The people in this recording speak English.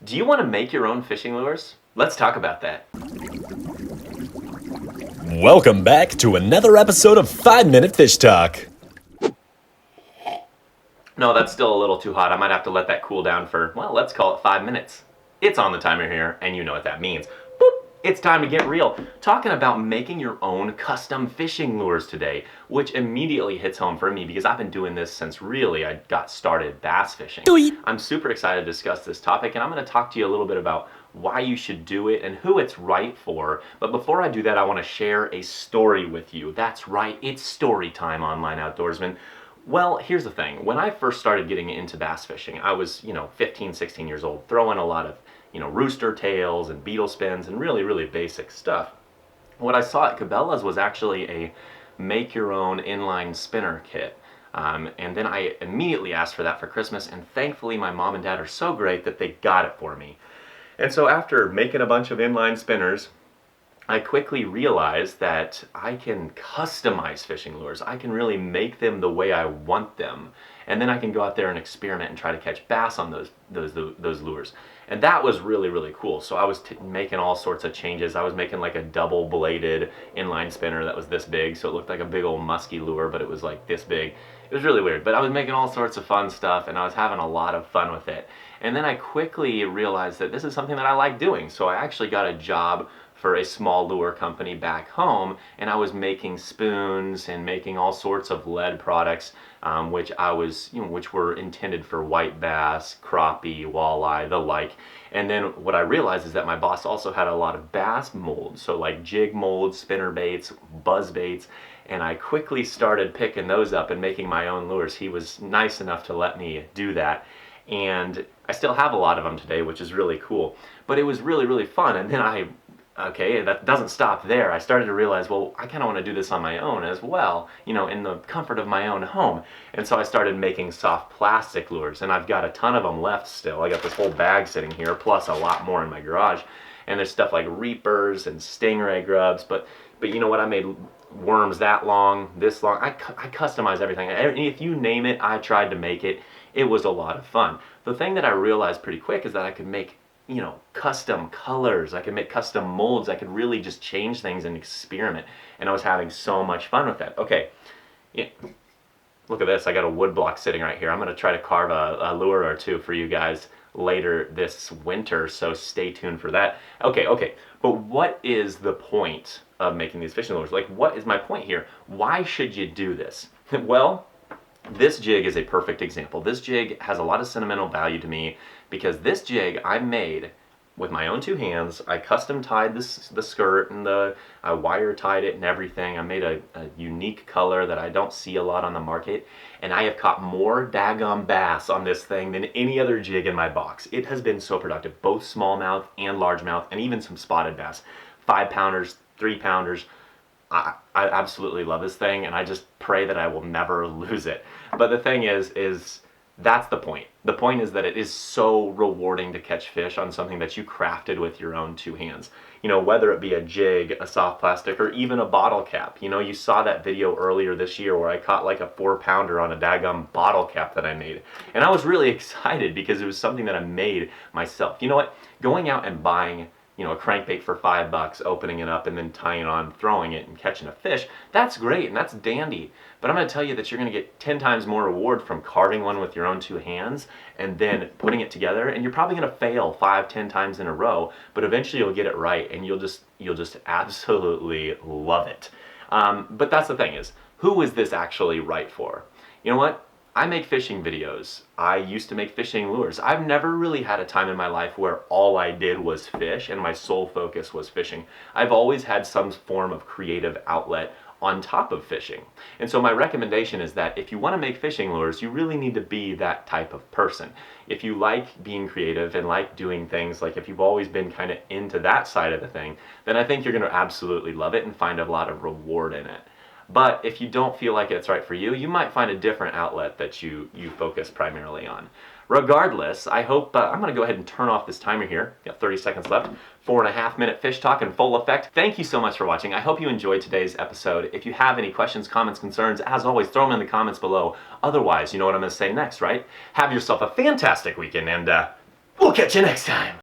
Do you want to make your own fishing lures? Let's talk about that. Welcome back to another episode of 5-Minute Fish Talk. No, that's still a little too hot. I might have to let that cool down for, well, let's call it 5 minutes. It's on the timer here, and you know what that means. Boop! It's time to get real. Talking about making your own custom fishing lures today, which immediately hits home for me because I've been doing this since really I got started bass fishing. I'm super excited to discuss this topic, and I'm going to talk to you a little bit about why you should do it and who it's right for. But before I do that, I want to share a story with you. That's right, it's story time, online outdoorsman. Well, here's the thing. When I first started getting into bass fishing, I was, 15, 16 years old, throwing a lot of, rooster tails and beetle spins and really, really basic stuff. What I saw at Cabela's was actually a make your own inline spinner kit. And then I immediately asked for that for Christmas, and thankfully my mom and dad are so great that they got it for me. And so after making a bunch of inline spinners, I quickly realized that I can customize fishing lures. I can really make them the way I want them. And then I can go out there and experiment and try to catch bass on those lures. And that was really, really cool. So I was making all sorts of changes. I was making like a double-bladed inline spinner that was this big, so it looked like a big old musky lure, but it was like this big. It was really weird, but I was making all sorts of fun stuff, and I was having a lot of fun with it. And then I quickly realized that this is something that I like doing, so I actually got a job for a small lure company back home, and I was making spoons and making all sorts of lead products, which were intended for white bass, crappie, walleye, the like. And then what I realized is that my boss also had a lot of bass molds, so like jig molds, spinner baits, buzz baits, and I quickly started picking those up and making my own lures. He was nice enough to let me do that, and I still have a lot of them today, which is really cool. But it was really, really fun, and then okay, that doesn't stop there. I started to realize, well, I kind of want to do this on my own as well, in the comfort of my own home. And so I started making soft plastic lures, and I've got a ton of them left still. I got this whole bag sitting here, plus a lot more in my garage. And there's stuff like reapers and stingray grubs, but you know what? I made worms that long, this long. I customize everything. If you name it, I tried to make it. It was a lot of fun. The thing that I realized pretty quick is that I could make custom colors. I could make custom molds. I could really just change things and experiment. And I was having so much fun with that. Okay, yeah. Look at this. I got a wood block sitting right here. I'm going to try to carve a lure or two for you guys later this winter, so stay tuned for that. Okay. But what is the point of making these fishing lures? Like, what is my point here? Why should you do this? Well, this jig is a perfect example. This jig has a lot of sentimental value to me because this jig I made with my own two hands. I custom tied the skirt and I wire tied it and everything. I made a unique color that I don't see a lot on the market, and I have caught more daggum bass on this thing than any other jig in my box. It has been so productive, both smallmouth and largemouth, and even some spotted bass. 5-pounders, 3-pounders. I absolutely love this thing, and I just pray that I will never lose it. But the thing is that's the point. The point is that it is so rewarding to catch fish on something that you crafted with your own two hands. Whether it be a jig, a soft plastic, or even a bottle cap. You saw that video earlier this year where I caught like a 4-pounder on a daggum bottle cap that I made. And I was really excited because it was something that I made myself. You know what? Going out and buying a crankbait for $5, opening it up and then tying it on, throwing it and catching a fish, that's great and that's dandy. But I'm going to tell you that you're going to get 10 times more reward from carving one with your own two hands and then putting it together, and you're probably going to fail 5-10 times in a row, but eventually you'll get it right and you'll just absolutely love it. But that's the thing is, who is this actually right for? You know what? I make fishing videos. I used to make fishing lures. I've never really had a time in my life where all I did was fish and my sole focus was fishing. I've always had some form of creative outlet on top of fishing. And so my recommendation is that if you want to make fishing lures, you really need to be that type of person. If you like being creative and like doing things, like if you've always been kind of into that side of the thing, then I think you're going to absolutely love it and find a lot of reward in it. But if you don't feel like it's right for you, you might find a different outlet that you focus primarily on. Regardless, I hope, I'm going to go ahead and turn off this timer here. Got 30 seconds left. 4.5-minute fish talk in full effect. Thank you so much for watching. I hope you enjoyed today's episode. If you have any questions, comments, concerns, as always, throw them in the comments below. Otherwise, you know what I'm going to say next, right? Have yourself a fantastic weekend, and we'll catch you next time.